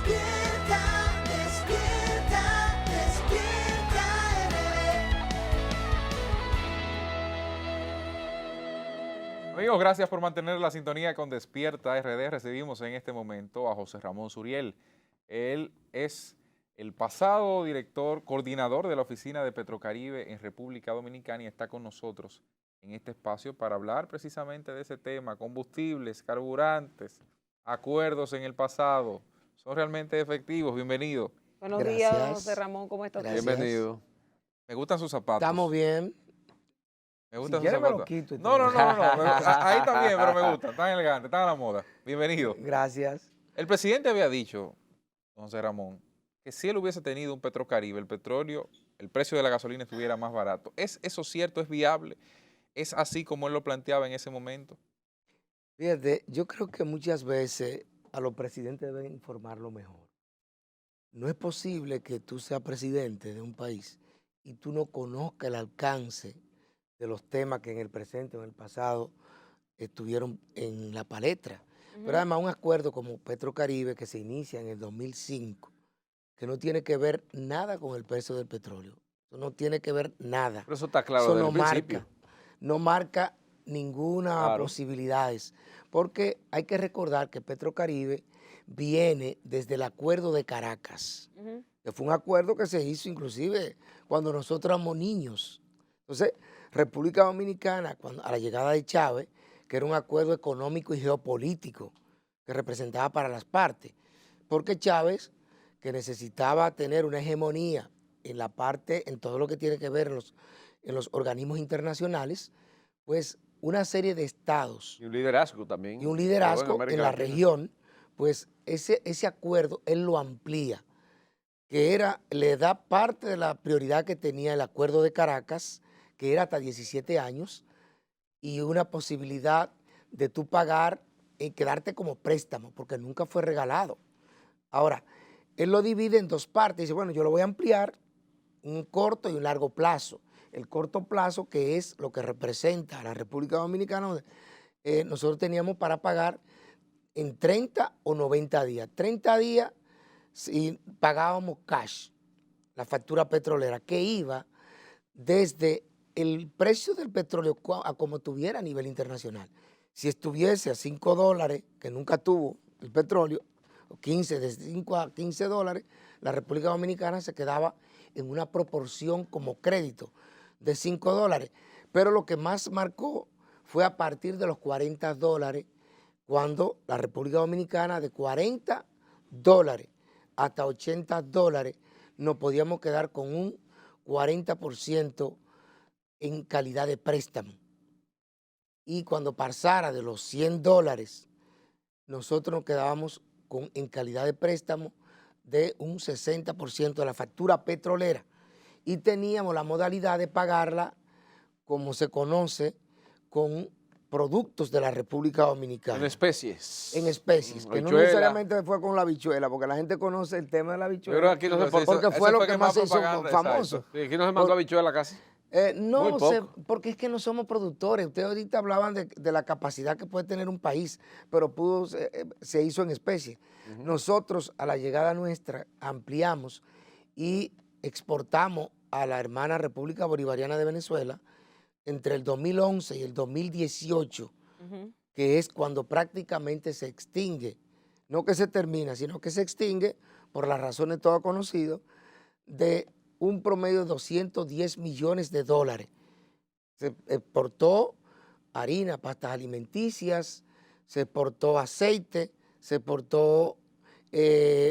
despierta, despierta, despierta RD. Amigos, gracias por mantener la sintonía con Despierta RD. Recibimos en este momento a José Ramón Suriel. Él es el pasado director, coordinador de la oficina de Petrocaribe en República Dominicana y está con nosotros en este espacio para hablar precisamente de ese tema, combustibles, carburantes, acuerdos en el pasado. ¿Son realmente efectivos? Bienvenido. Buenos días, don José Gracias. Ramón, ¿cómo está usted? Gracias. Bienvenido. Me gustan sus zapatos. Estamos bien. Me Si gustan sus quieres me lo zapatos. quito y No, todo. ahí también, pero me gustan. Están elegantes, están a la moda. Bienvenido. Gracias. El presidente había dicho, don José Ramón, que si él hubiese tenido un Petrocaribe, el petróleo, el precio de la gasolina estuviera más barato. ¿Es eso cierto? ¿Es viable? ¿Es así como él lo planteaba en ese momento? Fíjate, yo creo que muchas veces a los presidentes deben informarlo mejor. No es posible que tú seas presidente de un país y tú no conozcas el alcance de los temas que en el presente o en el pasado estuvieron en la palestra. Pero además un acuerdo como Petrocaribe que se inicia en el 2005, que no tiene que ver nada con el precio del petróleo. Eso no tiene que ver nada. Pero eso está claro Eso desde no el principio. no marca ninguna Claro. posibilidades, porque hay que recordar que Petrocaribe viene desde el Acuerdo de Caracas, que fue un acuerdo que se hizo inclusive cuando nosotros éramos niños. Entonces, República Dominicana, a la llegada de Chávez, que era un acuerdo económico y geopolítico que representaba para las partes, porque Chávez, que necesitaba tener una hegemonía en la parte, en todo lo que tiene que ver en los organismos internacionales, pues una serie de estados Y un liderazgo también. y un sobre todo liderazgo América en la Latina. región, pues ese acuerdo él lo amplía, que le da parte de la prioridad que tenía el Acuerdo de Caracas, que era hasta 17 años, y una posibilidad de tú pagar y quedarte como préstamo, porque nunca fue regalado. Ahora, él lo divide en dos partes, dice, bueno, yo lo voy a ampliar un corto y un largo plazo. El corto plazo, que es lo que representa a la República Dominicana, donde, nosotros teníamos para pagar en 30 o 90 días. 30 días si pagábamos cash, la factura petrolera, que iba desde el precio del petróleo a como tuviera a nivel internacional. Si estuviese a $5, que nunca tuvo el petróleo, o 15, de 5 a 15 dólares, la República Dominicana se quedaba en una proporción como crédito de 5 dólares. Pero lo que más marcó fue a partir de los 40 dólares, cuando la República Dominicana de 40 dólares hasta 80 dólares nos podíamos quedar con un 40% en calidad de préstamo. Y cuando pasara de los 100 dólares, nosotros nos quedábamos en calidad de préstamo de un 60% de la factura petrolera. Y teníamos la modalidad de pagarla, como se conoce, con productos de la República Dominicana. En especies. En especies, que no Habichuela. necesariamente fue con la habichuela, porque la gente conoce el tema de la habichuela. Pero aquí no se Porque por- porque fue lo que más se hizo propaganda, famoso. exacto. Sí, aquí no se mandó Por- habichuela casi. No Muy sé, poco. porque es que no somos productores. Ustedes ahorita hablaban de la capacidad que puede tener un país, pero se hizo en especie. Nosotros, a la llegada nuestra, ampliamos y exportamos a la hermana República Bolivariana de Venezuela entre el 2011 y el 2018, que es cuando prácticamente se extingue, no que se termina, sino que se extingue, por las razones todas conocidas, de un promedio de 210 millones de dólares. Se exportó harina, pastas alimenticias, se exportó aceite, se exportó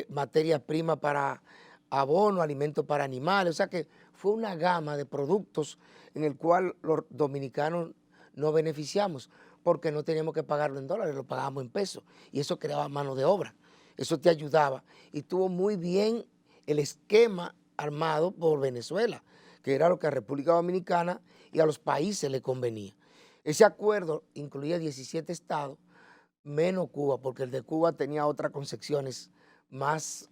materia prima para abono, alimentos para animales, o sea que fue una gama de productos en el cual los dominicanos nos beneficiamos, porque no teníamos que pagarlo en dólares, lo pagábamos en pesos, y eso creaba mano de obra, eso te ayudaba, y tuvo muy bien el esquema armado por Venezuela, que era lo que a República Dominicana y a los países le convenía. Ese acuerdo incluía 17 estados, menos Cuba, porque el de Cuba tenía otras concepciones más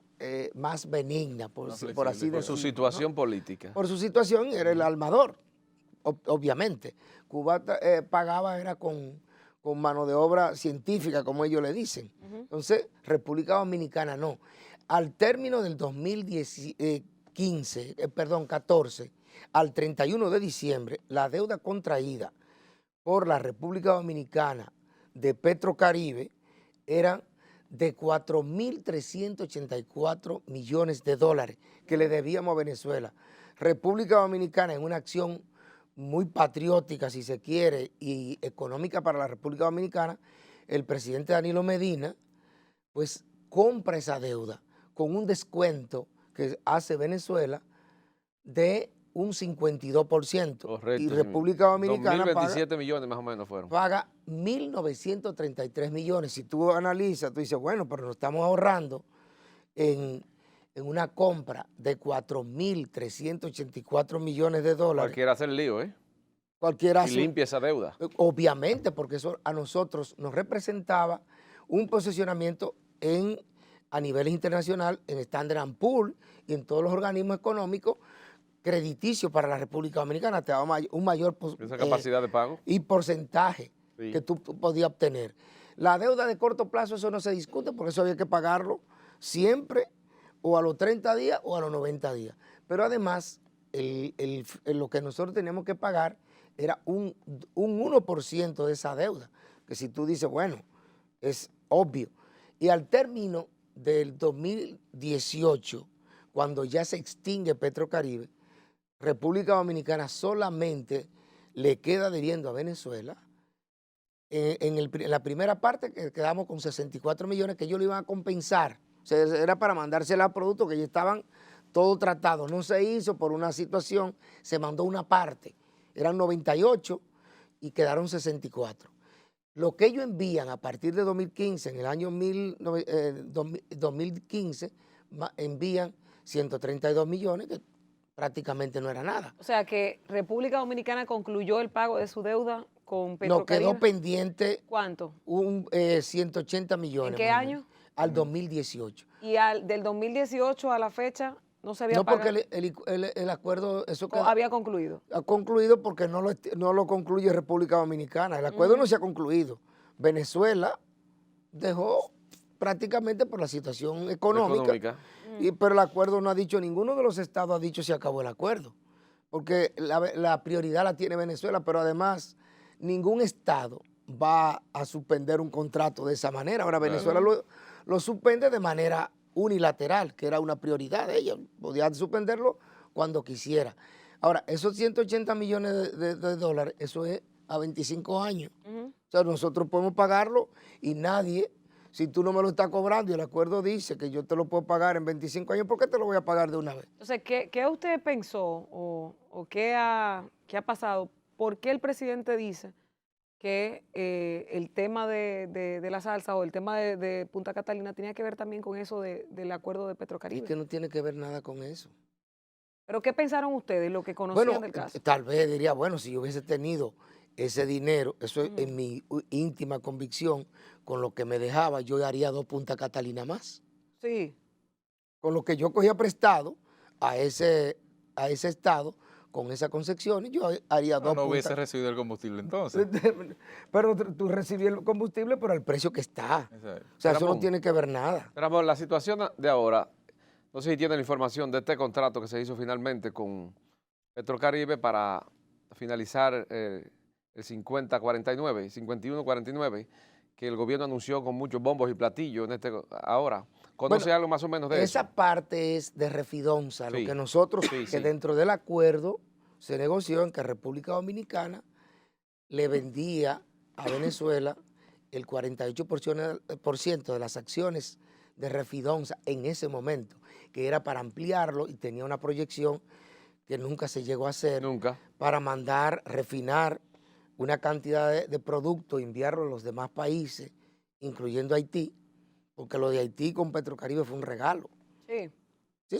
benignas, por así Por decirlo. su ¿no? situación política. Por su situación, era el armador, obviamente. Cuba pagaba era con mano de obra científica, como ellos le dicen. Entonces, República Dominicana no. al término del 14, al 31 de diciembre, la deuda contraída por la República Dominicana de Petrocaribe eran de 4.384 millones de dólares que le debíamos a Venezuela. República Dominicana, en una acción muy patriótica, si se quiere, y económica para la República Dominicana, el presidente Danilo Medina, pues compra esa deuda con un descuento que hace Venezuela de un 52%. Correcto. Y sí. República Dominicana 2027 millones más o menos fueron. paga 1.933 millones. Si tú analizas, tú dices, bueno, pero nos estamos ahorrando en una compra de 4.384 millones de dólares. Cualquiera hace el lío, ¿eh? Cualquiera Y hace- limpia esa deuda. Obviamente, porque eso a nosotros nos representaba un posicionamiento a nivel internacional, en Standard & Poor's y en todos los organismos económicos crediticios para la República Dominicana. Te daba un mayor Esa capacidad de pago. y porcentaje Sí. que tú podías obtener. La deuda de corto plazo, eso no se discute, porque eso había que pagarlo siempre, o a los 30 días o a los 90 días. Pero además, lo que nosotros teníamos que pagar era un 1% de esa deuda, que si tú dices, bueno, es obvio. Y al término del 2018, cuando ya se extingue Petrocaribe, República Dominicana solamente le queda debiendo a Venezuela. En la primera parte que quedamos con 64 millones que ellos le iban a compensar. O sea, era para mandársela a productos que ya estaban todo tratados. No se hizo por una situación, se mandó una parte. Eran 98 y quedaron 64. Lo que ellos envían a partir de 2015, en el año 2015, envían 132 millones, que prácticamente no era nada. O sea que República Dominicana concluyó el pago de su deuda con Nos Petrocaribe. quedó pendiente ¿Cuánto? 180 millones. ¿En qué más o menos, año? Al 2018. Y del 2018 a la fecha no se había No, pagado. porque el acuerdo, eso Había concluido. ha concluido porque no lo concluye República Dominicana. El acuerdo no se ha concluido. Venezuela dejó prácticamente por la situación económica. Pero el acuerdo no ha dicho, ninguno de los estados ha dicho se acabó el acuerdo. Porque la prioridad la tiene Venezuela, pero además ningún estado va a suspender un contrato de esa manera. Ahora Venezuela lo suspende de manera unilateral, que era una prioridad de ellos. Podían suspenderlo cuando quisiera. Ahora, esos 180 millones de dólares, eso es a 25 años. O sea, nosotros podemos pagarlo y nadie, si tú no me lo estás cobrando y el acuerdo dice que yo te lo puedo pagar en 25 años, ¿por qué te lo voy a pagar de una vez? Entonces, ¿qué usted pensó o qué ha pasado? ¿Por qué el presidente dice que el tema de la salsa o el tema de Punta Catalina tenía que ver también con eso del acuerdo de Petrocaribe? Es que no tiene que ver nada con eso. ¿Pero qué pensaron ustedes, lo que conocían Bueno, del caso? tal vez diría, bueno, si yo hubiese tenido ese dinero, eso es en mi íntima convicción, con lo que me dejaba, yo haría 2 Punta Catalina más. Sí. Con lo que yo cogía prestado a ese estado, con esa concepción, yo haría 2 No hubiese Punta. recibido el combustible entonces. Pero tú recibías el combustible, pero al precio que está. Exacto. O sea, eso Ramón. no tiene que ver nada. Ramón, la situación de ahora, no sé si tienen la información de este contrato que se hizo finalmente con Petrocaribe para finalizar el 50-49, 51-49, que el gobierno anunció con muchos bombos y platillos ahora. ¿Conoce Bueno, algo más o menos de eso? Esa parte es de Refidonza, Sí. lo que nosotros, Sí, que sí. dentro del acuerdo se negoció en que República Dominicana le vendía a Venezuela el 48% de las acciones de Refidonza en ese momento, que era para ampliarlo y tenía una proyección que nunca se llegó a hacer, Nunca. para mandar, refinar una cantidad de productos, enviarlo a los demás países, incluyendo Haití, porque lo de Haití con Petrocaribe fue un regalo. Sí. Sí,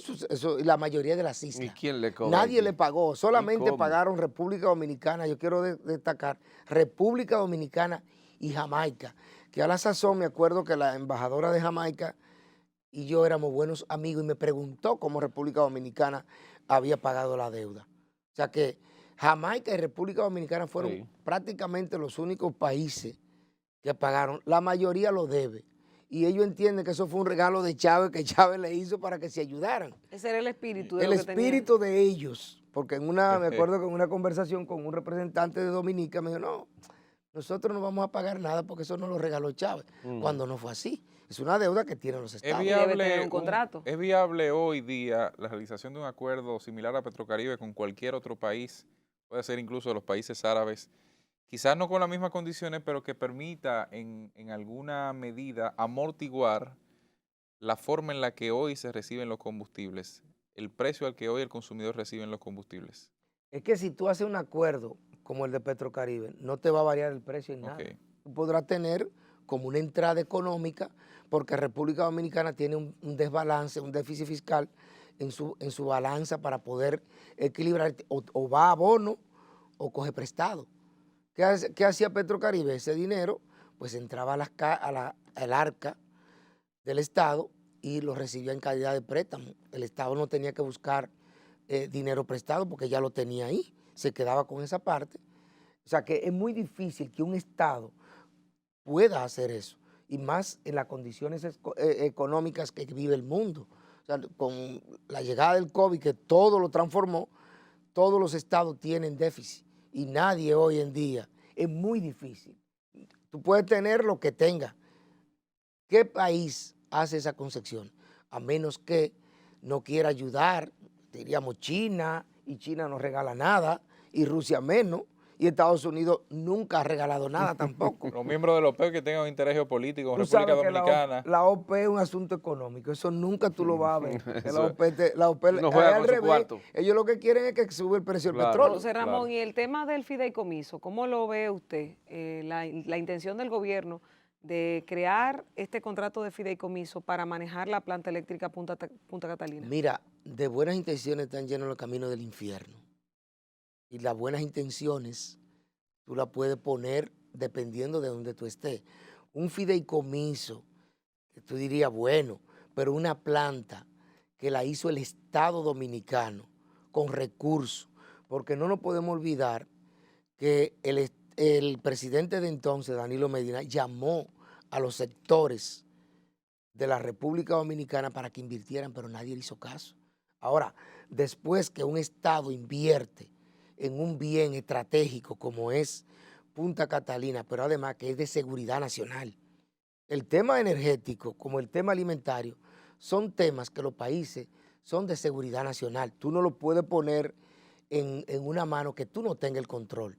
y la mayoría de las ¿Y islas. quién le cobra? Nadie Haití? le pagó, solamente cómo? pagaron República Dominicana, yo quiero destacar, República Dominicana y Jamaica, que a la sazón me acuerdo que la embajadora de Jamaica y yo éramos buenos amigos y me preguntó cómo República Dominicana había pagado la deuda. O sea que Jamaica y República Dominicana fueron Sí. prácticamente los únicos países que pagaron. La mayoría lo debe. y ellos entienden que eso fue un regalo de Chávez que Chávez le hizo para que se ayudaran. Ese era el espíritu de El lo que tenía. espíritu de ellos, porque me acuerdo que en una conversación con un representante de Dominica me dijo, no, nosotros no vamos a pagar nada porque eso no lo regaló Chávez, cuando no fue así. Es una deuda que tienen los ¿Es estados. debe tener un contrato. ¿Es viable hoy día la realización de un acuerdo similar a Petrocaribe con cualquier otro país? Puede ser incluso los países árabes, quizás no con las mismas condiciones, pero que permita en alguna medida amortiguar la forma en la que hoy se reciben los combustibles, el precio al que hoy el consumidor recibe los combustibles. Es que si tú haces un acuerdo como el de Petrocaribe, no te va a variar el precio en nada. Ok. Tú podrás tener como una entrada económica, porque República Dominicana tiene un desbalance, un déficit fiscal en su balanza para poder equilibrar, o va a bono o coge prestado. ¿Qué hacía Petrocaribe? Ese dinero pues entraba al arca del Estado y lo recibía en calidad de préstamo. El Estado no tenía que buscar dinero prestado porque ya lo tenía ahí, se quedaba con esa parte. O sea que es muy difícil que un Estado pueda hacer eso, y más en las condiciones económicas que vive el mundo. O sea, con la llegada del COVID, que todo lo transformó, todos los estados tienen déficit, y nadie hoy en día, es muy difícil. Tú puedes tener lo que tengas. ¿Qué país hace esa concepción? A menos que no quiera ayudar, diríamos China, y China no regala nada, y Rusia menos, y Estados Unidos nunca ha regalado nada tampoco. Los miembros de la OPEP que tengan un interés geopolítico con Tú República sabes que Dominicana. la OPE es un asunto económico, eso nunca tú lo vas a ver. Que la OPE no juega es al con su revés. cuarto. Ellos lo que quieren es que sube el precio del Claro. petróleo. José Ramón, Claro. y el tema del fideicomiso, ¿cómo lo ve usted? La intención del gobierno de crear este contrato de fideicomiso para manejar la planta eléctrica Punta Catalina. Mira, de buenas intenciones están llenos los caminos del infierno. Y las buenas intenciones tú las puedes poner dependiendo de donde tú estés. Un fideicomiso, que tú dirías, bueno, pero una planta que la hizo el Estado Dominicano con recursos, porque no nos podemos olvidar que el presidente de entonces, Danilo Medina, llamó a los sectores de la República Dominicana para que invirtieran, pero nadie le hizo caso. Ahora, después que un Estado invierte en un bien estratégico como es Punta Catalina, pero además que es de seguridad nacional, el tema energético como el tema alimentario son temas que los países son de seguridad nacional. Tú no lo puedes poner en una mano que tú no tengas el control.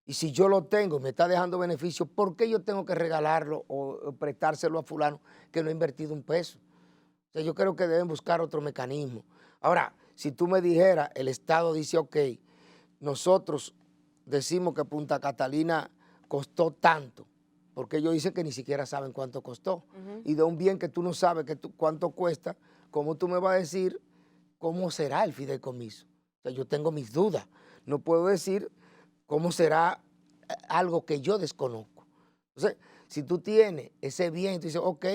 Y si yo lo tengo, me está dejando beneficio, ¿por qué yo tengo que regalarlo o prestárselo a fulano que no ha invertido un peso? O sea, yo creo que deben buscar otro mecanismo. Ahora, si tú me dijeras, el Estado dice, ok, nosotros decimos que Punta Catalina costó tanto, porque ellos dicen que ni siquiera saben cuánto costó. Y de un bien que tú no sabes cuánto cuesta, ¿cómo tú me vas a decir cómo será el fideicomiso? O sea, yo tengo mis dudas. No puedo decir cómo será algo que yo desconozco. Entonces, si tú tienes ese bien, tú dices, ok,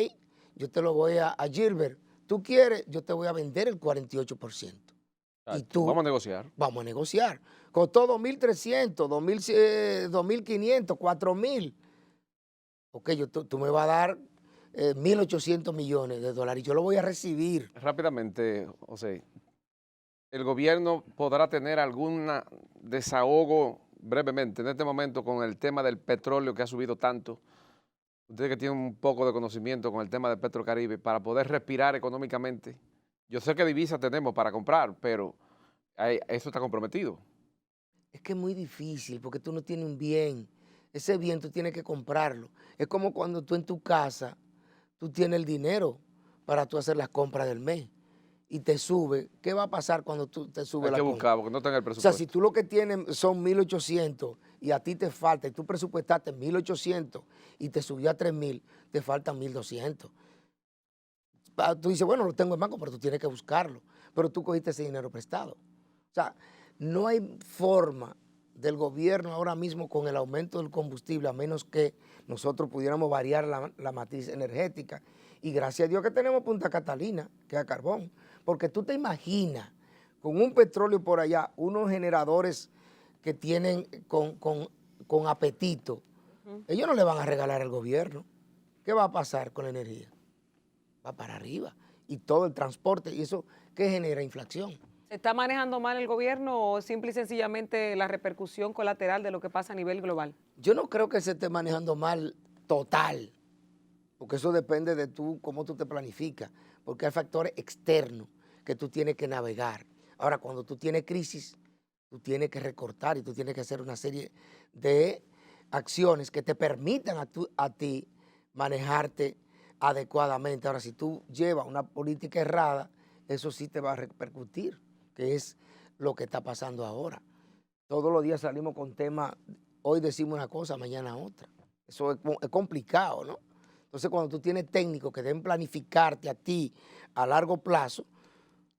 yo te lo voy a Gilbert, tú quieres, yo te voy a vender el 48%. Y tú, Vamos a negociar. vamos a negociar. Costó 2.300, 2.500, 4.000. Ok, tú me vas a dar 1.800 millones de dólares y yo lo voy a recibir. Rápidamente, José, ¿el gobierno podrá tener algún desahogo brevemente en este momento con el tema del petróleo que ha subido tanto? Usted que tiene un poco de conocimiento con el tema de Petrocaribe, para poder respirar económicamente. Yo sé que divisas tenemos para comprar, pero eso está comprometido. Es que es muy difícil porque tú no tienes un bien. Ese bien tú tienes que comprarlo. Es como cuando tú en tu casa, tú tienes el dinero para tú hacer las compras del mes y te sube. ¿Qué va a pasar cuando tú te subes Hay la que compra? buscar porque no tenga el O presupuesto. sea, si tú lo que tienes son 1.800 y a ti te falta, y tú presupuestaste 1.800 y te subió a 3.000, te faltan 1.200. Tú dices, bueno, lo tengo en banco, pero tú tienes que buscarlo. Pero tú cogiste ese dinero prestado. O sea, no hay forma del gobierno ahora mismo con el aumento del combustible, a menos que nosotros pudiéramos variar la matriz energética. Y gracias a Dios que tenemos Punta Catalina, que es a carbón. Porque tú te imaginas, con un petróleo por allá, unos generadores que tienen con apetito, ellos no le van a regalar al gobierno. ¿Qué va a pasar con la energía? va para arriba. Y todo el transporte, y eso, ¿qué genera? Inflación. ¿Se está manejando mal el gobierno o simple y sencillamente la repercusión colateral de lo que pasa a nivel global? Yo no creo que se esté manejando mal total, porque eso depende de tú, cómo tú te planificas, porque hay factores externos que tú tienes que navegar. Ahora, cuando tú tienes crisis, tú tienes que recortar y tú tienes que hacer una serie de acciones que te permitan a ti manejarte adecuadamente. Ahora, si tú llevas una política errada, eso sí te va a repercutir, que es lo que está pasando ahora. Todos los días salimos con temas, hoy decimos una cosa, mañana otra. Eso es complicado, ¿no? Entonces, cuando tú tienes técnicos que deben planificarte a ti a largo plazo,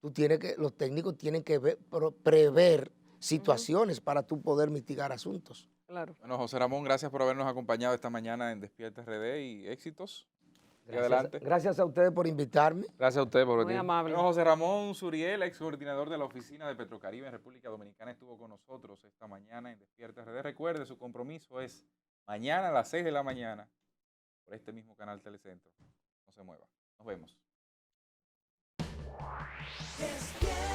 los técnicos tienen que prever situaciones para tú poder mitigar asuntos. Claro. Bueno, José Ramón, gracias por habernos acompañado esta mañana en Despierta RD y éxitos. Y adelante. Gracias a ustedes por invitarme. Gracias a usted por Muy venir. amable. Bueno, José Ramón Suriel, ex coordinador de la oficina de Petrocaribe en República Dominicana, estuvo con nosotros esta mañana en Despierta RD. Recuerde, su compromiso es mañana a las 6 de la mañana por este mismo canal Telecentro. No se mueva. Nos vemos. Despierta.